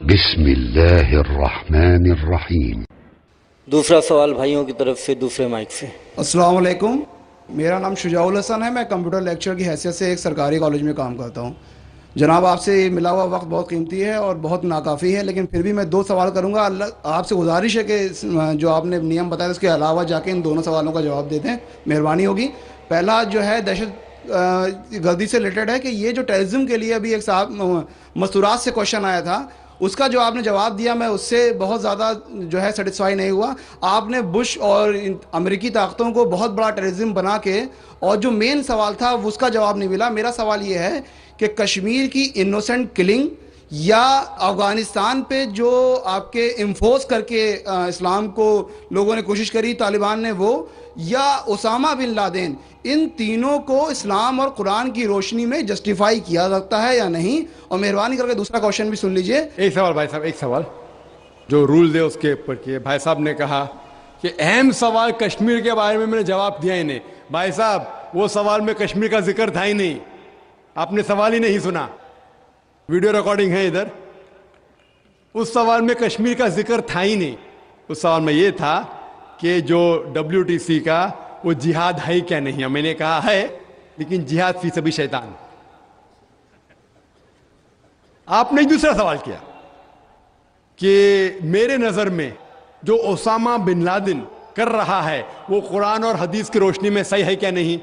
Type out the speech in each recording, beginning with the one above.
بسم اللہ الرحمن الرحیم۔ دوسرا سوال بھائیوں کی طرف سے دوسرے مائک سے۔ السلام علیکم، میرا نام شجاع الحسن ہے، میں کمپیوٹر لیکچر کی حیثیت سے ایک سرکاری کالج میں کام کرتا ہوں۔ جناب، آپ سے ملا ہوا وقت بہت قیمتی ہے اور بہت ناکافی ہے، لیکن پھر بھی میں 2 سوال کروں گا۔ آپ سے گزارش ہے کہ جو آپ نے نیم بتایا اس کے علاوہ جا کے ان دونوں سوالوں کا جواب دے دیں، مہربانی ہوگی۔ پہلا جو ہے دہشت گردی سے ریلیٹڈ ہے کہ یہ جو ٹیررزم کے لیے ابھی ایک صاحب مستورات سے کوشچن آیا تھا، اس کا جو آپ نے جواب دیا میں اس سے بہت زیادہ جو ہے سیٹسفائی نہیں ہوا۔ آپ نے بش اور امریکی طاقتوں کو بہت بڑا ٹیررزم بنا کے، اور جو مین سوال تھا اس کا جواب نہیں ملا۔ میرا سوال یہ ہے کہ کشمیر کی انوسنٹ کلنگ یا افغانستان پہ جو آپ کے انفورس کر کے اسلام کو لوگوں نے کوشش کری، طالبان نے، وہ یا اسامہ بن لادن، ان تینوں کو اسلام اور قرآن کی روشنی میں جسٹیفائی کیا سکتا ہے یا نہیں؟ اور مہربانی کر کے دوسرا کوشچن بھی سن لیجئے۔ ایک سوال بھائی صاحب، ایک سوال جو رولز ہے اس کے اوپر کیے۔ بھائی صاحب نے کہا کہ اہم سوال کشمیر کے بارے میں نے جواب دیا ہی نہیں۔ بھائی صاحب، وہ سوال میں کشمیر کا ذکر تھا ہی نہیں، آپ نے سوال ہی نہیں سنا، ویڈیو ریکارڈنگ ہے ادھر۔ اس سوال میں کشمیر کا ذکر تھا ہی نہیں۔ اس سوال میں یہ تھا کہ جو WTC کا وہ جہاد ہے کیا نہیں ہے۔ میں نے کہا ہے، لیکن جہاد فی سبیل شیطان۔ آپ نے دوسرا سوال کیا کہ میرے نظر میں جو اسامہ بن لادن کر رہا ہے وہ قرآن اور حدیث کی روشنی میں صحیح ہے کیا نہیں؟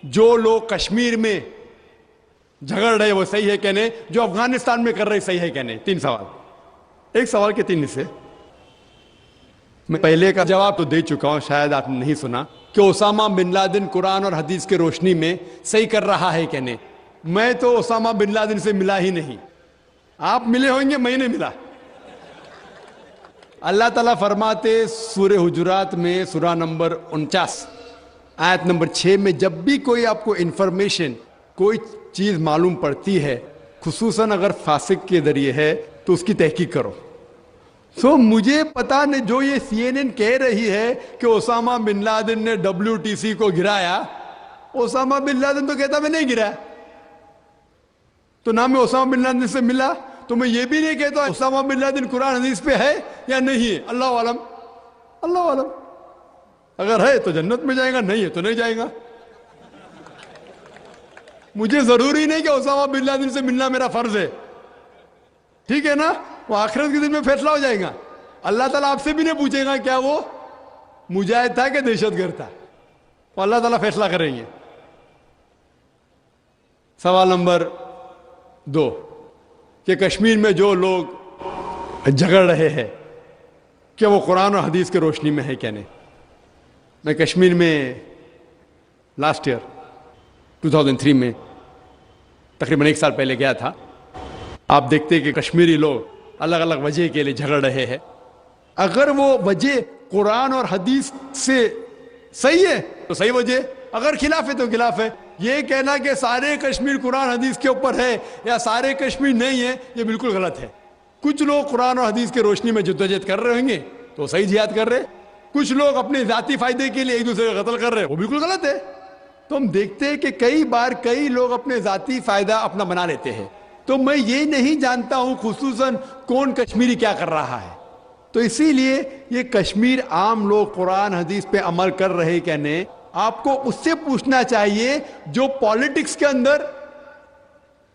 جو لوگ کشمیر میں جھگڑ رہے وہ صحیح ہے کیا نہیں؟ جو افغانستان میں کر رہے صحیح ہے کیا نہیں؟ 3 سوال، ایک سوال کے 3 حصے۔ میں پہلے کا جواب تو دے چکا ہوں، شاید آپ نے نہیں سنا، کہ اسامہ بن لادن قرآن اور حدیث کی روشنی میں صحیح کر رہا ہے کیا نہیں۔ میں تو اسامہ بن لادن سے ملا ہی نہیں، آپ ملے ہوں گے، میں نہیں ملا۔ اللہ تعالیٰ فرماتے سورہ حجرات میں سورہ نمبر 49 آیت نمبر 6 میں، جب بھی کوئی آپ کو انفارمیشن، کوئی چیز معلوم پڑتی ہے، خصوصاً اگر فاسق کے ذریعے ہے، تو اس کی تحقیق کرو۔ مجھے پتا نہیں، جو یہ CNN کہہ رہی ہے کہ اسامہ بن لادن نے WTC کو گرایا، اسامہ بن لادن تو کہتا میں نہیں گرایا، تو نہ میں اسامہ بن لادن سے ملا، تو میں یہ بھی نہیں کہتا اسامہ بن لادن قرآن حدیث پہ ہے یا نہیں ہے۔ اللہ عالم، اللہ عالم، اگر ہے تو جنت میں جائے گا، نہیں ہے تو نہیں جائے گا۔ مجھے ضروری نہیں کہ اسامہ بن لادن سے ملنا میرا فرض ہے، ٹھیک ہے نا؟ وہ آخرت کے دن میں فیصلہ ہو جائے گا۔ اللہ تعالیٰ آپ سے بھی نہیں پوچھے گا کیا وہ مجاہد تھا کہ دہشت گرد تھا، وہ اللہ تعالیٰ فیصلہ کریں گے۔ سوال نمبر 2 کہ کشمیر میں جو لوگ جھگڑ رہے ہیں کہ وہ قرآن اور حدیث کی روشنی میں ہے کیا نہیں۔ میں کشمیر میں لاسٹ ایئر 2003 میں تقریباً 1 سال پہلے گیا تھا۔ آپ دیکھتے کہ کشمیری لوگ الگ الگ وجہ کے لیے جھگڑ رہے ہیں۔ اگر وہ وجہ قرآن اور حدیث سے صحیح ہے تو صحیح وجہ، اگر خلاف ہے تو خلاف ہے۔ یہ کہنا کہ سارے کشمیر قرآن حدیث کے اوپر ہے یا سارے کشمیر نہیں ہے، یہ بالکل غلط ہے۔ کچھ لوگ قرآن اور حدیث کی روشنی میں جدوجہد کر رہے ہوں گے تو صحیح جہاد کر رہے، کچھ لوگ اپنے ذاتی فائدے کے لیے ایک دوسرے کا قتل کر رہے، وہ بالکل غلط ہے۔ تو ہم دیکھتے ہیں کہ کئی بار کئی لوگ اپنے ذاتی فائدہ اپنا بنا لیتے ہیں۔ تو میں یہ نہیں جانتا ہوں خصوصاً کون کشمیری کیا کر رہا ہے، تو اسی لیے یہ کشمیر عام لوگ قرآن حدیث پہ عمل کر رہے کیا نہیں، آپ کو اس سے پوچھنا چاہیے جو پالیٹکس کے اندر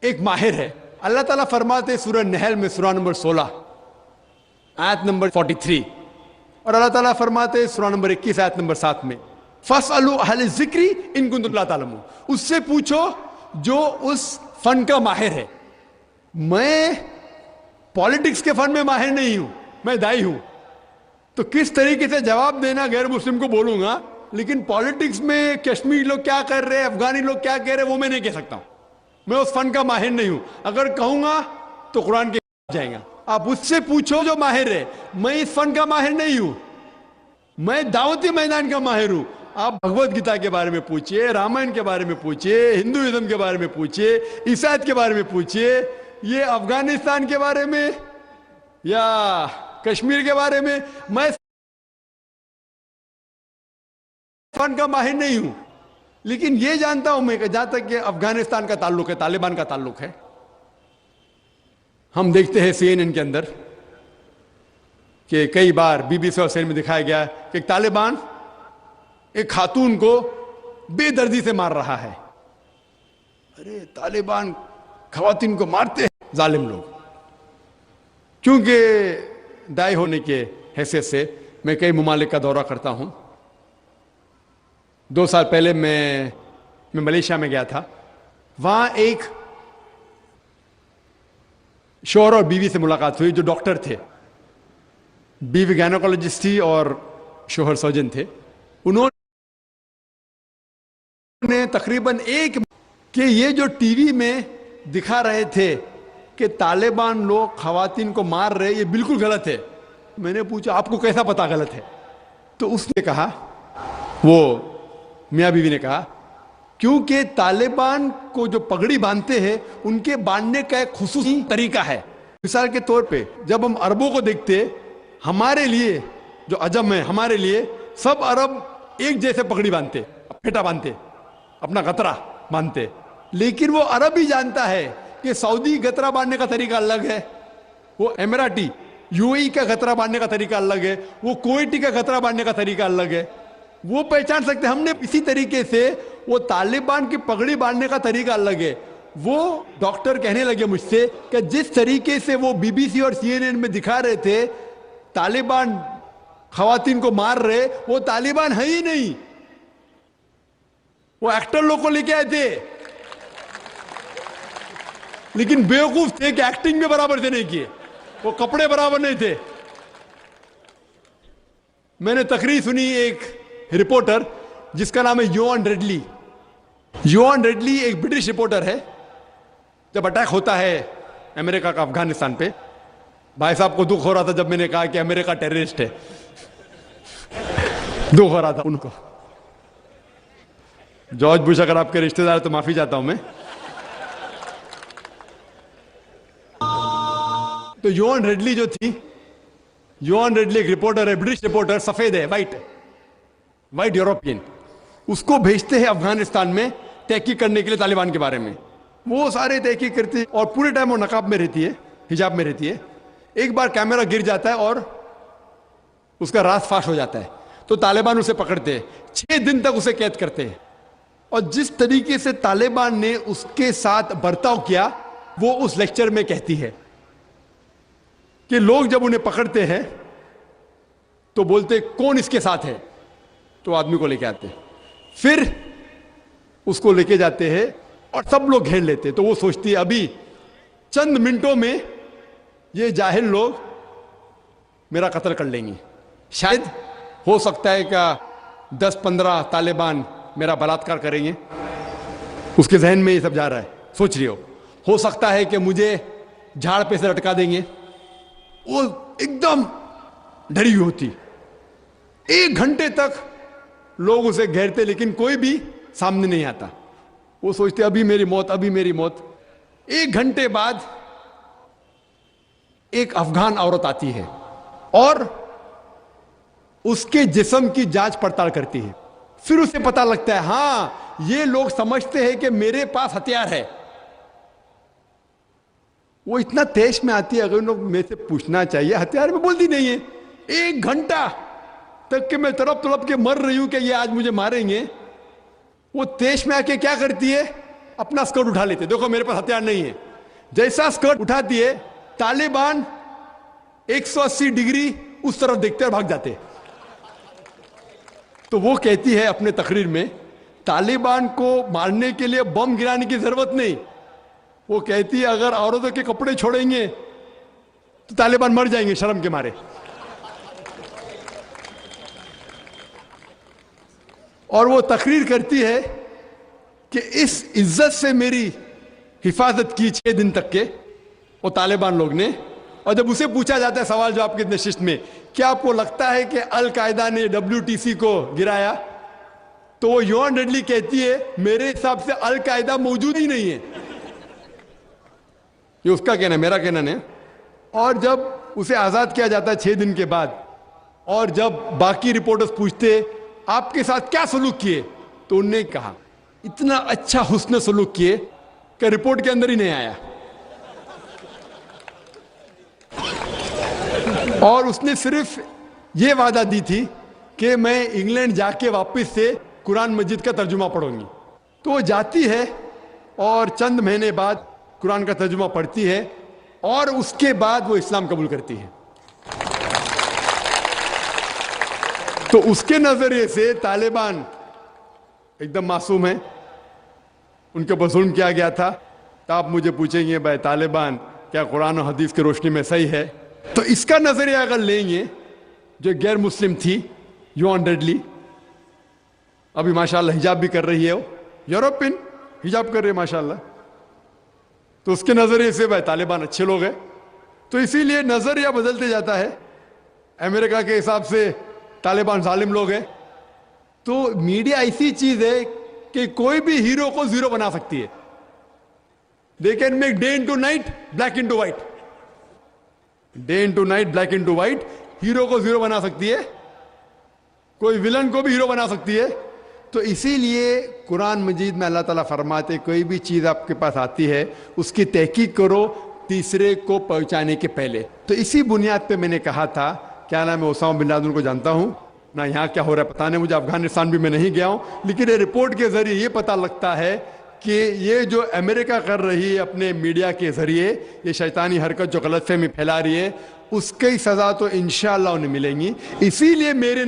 ایک ماہر ہے۔ اللہ تعالیٰ فرماتے سورہ نحل میں سورہ نمبر 16 آیت نمبر 43، اور اللہ تعالیٰ فرماتے سورہ نمبر 21 آیت نمبر 7 میں، فَاسْأَلُوا أَهْلَ الذِّكْرِ إِن كُنتُمْ لَا تَعْلَمُونَ، اس سے پوچھو جو اس فن کا ماہر ہے۔ میں پالیٹکس کے فن میں ماہر نہیں ہوں، میں دائی ہوں، تو کس طریقے سے جواب دینا غیر مسلم کو بولوں گا، لیکن پالیٹکس میں کشمیری لوگ کیا کر رہے ہیں، افغانی لوگ کیا کہہ رہے ہیں، وہ میں نہیں کہہ سکتا ہوں۔ میں اس فن کا ماہر نہیں ہوں، اگر کہوں گا تو قرآن کے جائیں گا۔ آپ اس سے پوچھو جو ماہر ہے، میں اس فن کا ماہر نہیں ہوں، میں دعوتی میدان کا ماہر ہوں۔ آپ بھگوت گیتا کے بارے میں پوچھئے، رامائن کے بارے میں پوچھئے، ہندوازم کے بارے میں پوچھئے، عیسائیت کے بارے میں پوچھئے، یہ افغانستان کے بارے میں یا کشمیر کے بارے میں میں فن کا ماہر نہیں ہوں، لیکن یہ جانتا ہوں میں کہ جہاں تک کہ افغانستان کا تعلق ہے، طالبان کا تعلق ہے، ہم دیکھتے ہیں CNN کے اندر کہ کئی بار BBC اور سین میں دکھایا گیا کہ ایک طالبان ایک خاتون کو بے دردی سے مار رہا ہے. ارے طالبان خواتین کو مارتے ہیں ظالم لوگ. کیونکہ دائی ہونے کے حیثیت سے میں کئی ممالک کا دورہ کرتا ہوں. 2 سال پہلے میں ملیشیا میں گیا تھا. وہاں ایک شوہر اور بیوی سے ملاقات ہوئی جو ڈاکٹر تھے. بیوی گائنیکولوجسٹ تھی اور شوہر سرجن تھے. انہوں نے تقریباً کہ یہ جو ٹی وی میں دکھا رہے تھے کہ طالبان لوگ خواتین کو مار رہے یہ بالکل غلط ہے. میں نے پوچھا آپ کو کیسا پتا غلط ہے؟ تو اس نے کہا, وہ میاں بیوی نے کہا, کیونکہ طالبان کو جو پگڑی باندھتے ہیں ان کے باندھنے کا ایک خصوصی طریقہ ہے. مثال کے طور پہ جب ہم عربوں کو دیکھتے, ہمارے لیے جو عجم ہے, ہمارے لیے سب عرب ایک جیسے پگڑی باندھتے, پھیٹا باندھتے, اپنا غترہ باندھتے. لیکن وہ عرب ہی جانتا ہے کہ سعودی غترہ باندھنے کا طریقہ الگ ہے, وہ اماراتی UAE کا غترہ باندھنے کا طریقہ الگ ہے, وہ کویٹی کا غترہ باندھنے کا طریقہ الگ ہے. وہ پہچان سکتے. ہم نے اسی طریقے سے وہ طالبان کی پگڑی باندھنے کا طریقہ الگ ہے. وہ ڈاکٹر کہنے لگے مجھ سے کہ جس طریقے سے وہ BBC اور CNN میں دکھا رہے تھے طالبان خواتین کو مار رہے, وہ طالبان ہے ہی نہیں, وہ ایکٹر لوگ کو لے کے آئے تھے. لیکن بیوقوف تھے کہ ایکٹنگ میں برابر سے نہیں کیے, وہ کپڑے برابر نہیں تھے. میں نے تقریر سنی ایک رپورٹر جس کا نام ہے یوان ریڈلی. یوان ریڈلی ایک برٹش رپورٹر ہے. جب اٹیک ہوتا ہے امریکہ کا افغانستان پہ, بھائی صاحب کو دکھ ہو رہا تھا جب میں نے کہا کہ امریکہ ٹیررسٹ ہے. دکھ ہو رہا تھا ان کو. جارج بش اگر آپ کے رشتہ دار تو معافی چاہتا ہوں میں. تو یوان ریڈلی جو تھی, یوان ریڈلی ایک رپورٹر ہے, برٹش رپورٹر, سفید ہے, وائٹ یورپین. اس کو بھیجتے ہیں افغانستان میں تحقیق کرنے کے لیے طالبان کے بارے میں. وہ سارے تحقیق کرتے اور پورے ٹائم وہ نقاب میں رہتی ہے, حجاب میں رہتی ہے. ایک بار کیمرہ گر جاتا ہے اور اس کا راز فاش ہو جاتا ہے تو طالبان اسے پکڑتے ہیں, 6 دن تک اسے قید کرتے ہیں. اور جس طریقے سے طالبان نے اس کے ساتھ برتاؤ کیا وہ اس لیکچر میں کہتی ہے کہ لوگ جب انہیں پکڑتے ہیں تو بولتے کون اس کے ساتھ ہے, تو آدمی کو لے کے آتے, پھر اس کو لے کے جاتے ہیں اور سب لوگ گھیر لیتے. تو وہ سوچتی ہے ابھی چند منٹوں میں یہ جاہل لوگ میرا قتل کر لیں گے. شاید ہو سکتا ہے کہ 10-15 طالبان میرا بلاತ್ಕಾರ کریں گے. اس کے ذہن میں یہ سب جا رہا ہے, سوچ رہی ہو سکتا ہے کہ مجھے جھاڑ پہ سے لٹکا دیں گے. وہ ایک دم ڈری ہوئی ہوتی. 1 گھنٹے تک لوگ اسے گھیرتے لیکن کوئی بھی سامنے نہیں آتا. وہ سوچتے ابھی میری موت, ابھی میری موت. 1 گھنٹے بعد ایک افغان عورت آتی ہے اور اس کے جسم کی جانچ پڑتال کرتی ہے. پھر اسے پتا لگتا ہے ہاں یہ لوگ سمجھتے ہیں کہ میرے پاس ہتھیار ہے. وہ اتنا تیش میں آتی ہے, اگر ان لوگ میں سے پوچھنا چاہیے ہتھیار میں, بولتی نہیں ہے. 1 گھنٹہ تک کہ میں تڑپ کے مر رہی ہوں کہ یہ آج مجھے ماریں گے. وہ تیش میں آ کے کیا کرتی ہے, اپنا اسکرٹ اٹھا لیتے, دیکھو میرے پاس ہتھیار نہیں ہے. جیسا اسکرٹ اٹھاتی ہے طالبان 180 ڈگری اس طرف دیکھتے اور بھاگ جاتے. تو وہ کہتی ہے اپنے تقریر میں طالبان کو مارنے کے لیے بم گرانے کی ضرورت نہیں. وہ کہتی ہے اگر عورتوں کے کپڑے چھوڑیں گے تو طالبان مر جائیں گے شرم کے مارے. اور وہ تقریر کرتی ہے کہ اس عزت سے میری حفاظت کی 6 دن تک کے وہ طالبان لوگ نے. اور جب اسے پوچھا جاتا ہے سوال جواب کی نشست میں کیا آپ کو لگتا ہے کہ القاعدہ نے WTC کو گرایا, تو وہ یوان ریڈلی کہتی ہے میرے حساب سے القاعدہ موجود ہی نہیں ہے. یہ اس کا کہنا ہے, میرا کہنا نہیں. اور جب اسے آزاد کیا جاتا ہے 6 دن کے بعد, اور جب باقی رپورٹرز پوچھتے آپ کے ساتھ کیا سلوک کیے, تو انہوں نے کہا اتنا اچھا حسن سلوک کیے کہ رپورٹ کے اندر ہی نہیں آیا. اور اس نے صرف یہ وعدہ دی تھی کہ میں انگلینڈ جا کے واپس سے قرآن مجید کا ترجمہ پڑھوں گی. تو وہ جاتی ہے اور چند مہینے بعد قرآن کا ترجمہ پڑھتی ہے اور اس کے بعد وہ اسلام قبول کرتی ہے. تو اس کے نظریے سے طالبان ایک دم معصوم ہیں, ان کے اوپر ظلم کیا گیا تھا. تو آپ مجھے پوچھیں گے بھائی طالبان کیا قرآن و حدیث کی روشنی میں صحیح ہے؟ تو اس کا نظریہ اگر لیں گے, جو غیر مسلم تھی یوان ڈیڈلی, ابھی ماشاءاللہ حجاب بھی کر رہی ہے, وہ یورپین حجاب کر رہی ہے ماشاءاللہ, تو اس کے نظریے سے بھائی طالبان اچھے لوگ ہیں. تو اسی لیے نظریہ بدلتے جاتا ہے. امریکہ کے حساب سے طالبان ظالم لوگ ہیں. تو میڈیا ایسی چیز ہے کہ کوئی بھی ہیرو کو زیرو بنا سکتی ہے. They can make day into night, black into white. Day into night, black into white. Hero کو زیرو بنا سکتی ہے, کوئی ولن کو بھی ہیرو بنا سکتی ہے. تو اسی لیے قرآن مجید میں اللہ تعالیٰ فرماتے کوئی بھی چیز آپ کے پاس آتی ہے اس کی تحقیق کرو تیسرے کو پہنچانے کے پہلے. تو اسی بنیاد پہ میں نے کہا تھا, کیا نام ہے, اسامہ بن لادن کو جانتا ہوں نہ, یہاں کیا ہو رہا ہے پتہ نہیں مجھے, افغانستان بھی میں نہیں گیا ہوں, لیکن یہ رپورٹ کے ذریعے یہ پتہ لگتا ہے کہ یہ جو امریکہ کر رہی ہے اپنے میڈیا کے ذریعے, یہ شیطانی حرکت جو غلط فہمی پھیلا رہی ہے, اس کی سزا تو انشاءاللہ انہیں ملیں گی. اسی لیے میرے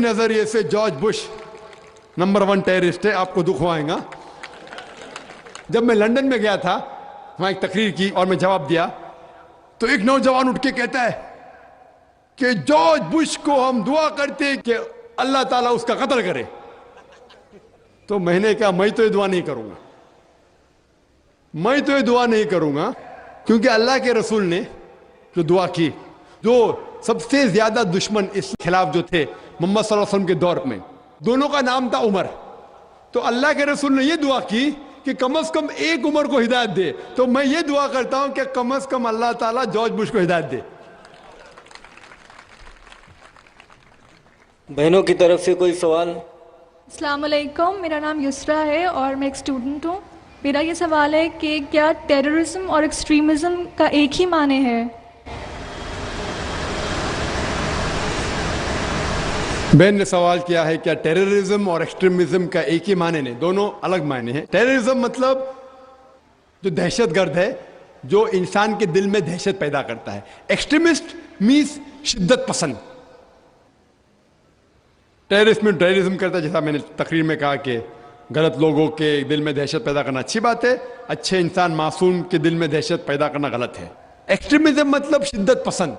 نظریے سے جارج بش نمبر 1 ٹیررسٹ ہے. آپ کو دکھ ہوائے گا. جب میں لندن میں گیا تھا, وہاں ایک تقریر کی اور میں جواب دیا, تو ایک نوجوان اٹھ کے کہتا ہے کہ جارج بش کو ہم دعا کرتے کہ اللہ تعالیٰ اس کا قتل کرے. تو میں نے کہا میں تو یہ دعا نہیں کروں گا, کیونکہ اللہ کے رسول نے جو دعا کی, جو سب سے زیادہ دشمن اس کے خلاف جو تھے محمد صلی اللہ علیہ وسلم کے دور میں, دونوں کا نام تھا عمر. تو اللہ کے رسول نے یہ دعا کی کہ کم از کم ایک عمر کو ہدایت دے. تو میں یہ دعا کرتا ہوں کہ کم از کم اللہ تعالیٰ جارج بش کو ہدایت دے. بہنوں کی طرف سے کوئی سوال؟ السلام علیکم, میرا نام یسرا ہے اور میں ایک اسٹوڈنٹ ہوں. میرا یہ سوال ہے کہ کیا ٹیررزم اور ایکسٹریمزم کا ایک ہی معنی ہے؟ بہن نے سوال کیا ہے کیا ٹیررزم اور ایکسٹریمزم کا ایک ہی معنی نہیں, دونوں الگ معنی ہیں. ٹیررزم مطلب جو دہشت گرد ہے, جو انسان کے دل میں دہشت پیدا کرتا ہے. ایکسٹریمسٹ مینس شدت پسند. ٹیررسٹ میں ٹیررزم کرتا ہے, جیسا میں نے تقریر میں کہا کہ غلط لوگوں کے دل میں دہشت پیدا کرنا اچھی بات ہے, اچھے انسان معصوم کے دل میں دہشت پیدا کرنا غلط ہے. ایکسٹریمزم مطلب شدت پسند.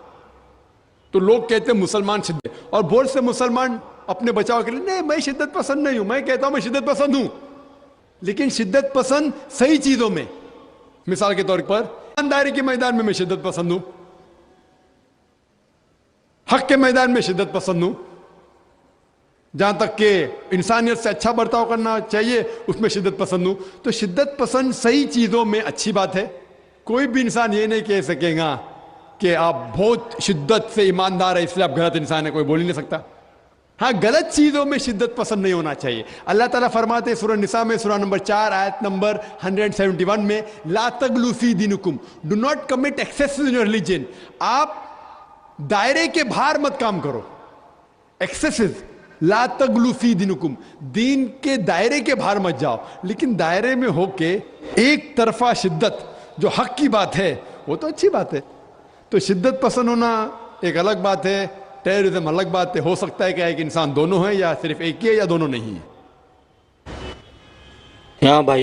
تو لوگ کہتے ہیں مسلمان شدت, اور بہت سے مسلمان اپنے بچاؤ کے لیے نہیں میں شدت پسند نہیں ہوں, میں کہتا ہوں میں شدت پسند ہوں, لیکن شدت پسند صحیح چیزوں میں. مثال کے طور پر ایمانداری کے میدان میں شدت پسند ہوں, حق کے میدان میں شدت پسند ہوں, جہاں تک کہ انسانیت سے اچھا برتاؤ کرنا چاہیے اس میں شدت پسند ہوں. تو شدت پسند صحیح چیزوں میں اچھی بات ہے. کوئی بھی انسان یہ نہیں کہہ سکے گا کہ آپ بہت شدت سے ایماندار ہے اس لیے آپ غلط انسان ہے, کوئی بول ہی نہیں سکتا. ہاں غلط چیزوں میں شدت پسند نہیں ہونا چاہیے. اللہ تعالیٰ فرماتے ہیں سورہ نساء میں سورہ نمبر 4 آیت نمبر 171 میں, لا تغلوا فی دینکم, do not commit excess in your religion. آپ دائرے کے باہر مت کام کرو. ایکسیسز, لا تغلوا فی دینکم, دین کے دائرے کے باہر مت جاؤ, لیکن دائرے میں ہو کے ایک طرفہ شدت جو حق کی بات ہے وہ تو اچھی بات ہے. تو شدت پسند ہونا ایک الگ بات ہے, ٹیررزم الگ بات ہے. ہو سکتا ہے کہ ایک انسان دونوں ہے یا صرف ایک ہی ہے یا دونوں نہیں ہے. یہاں بھائی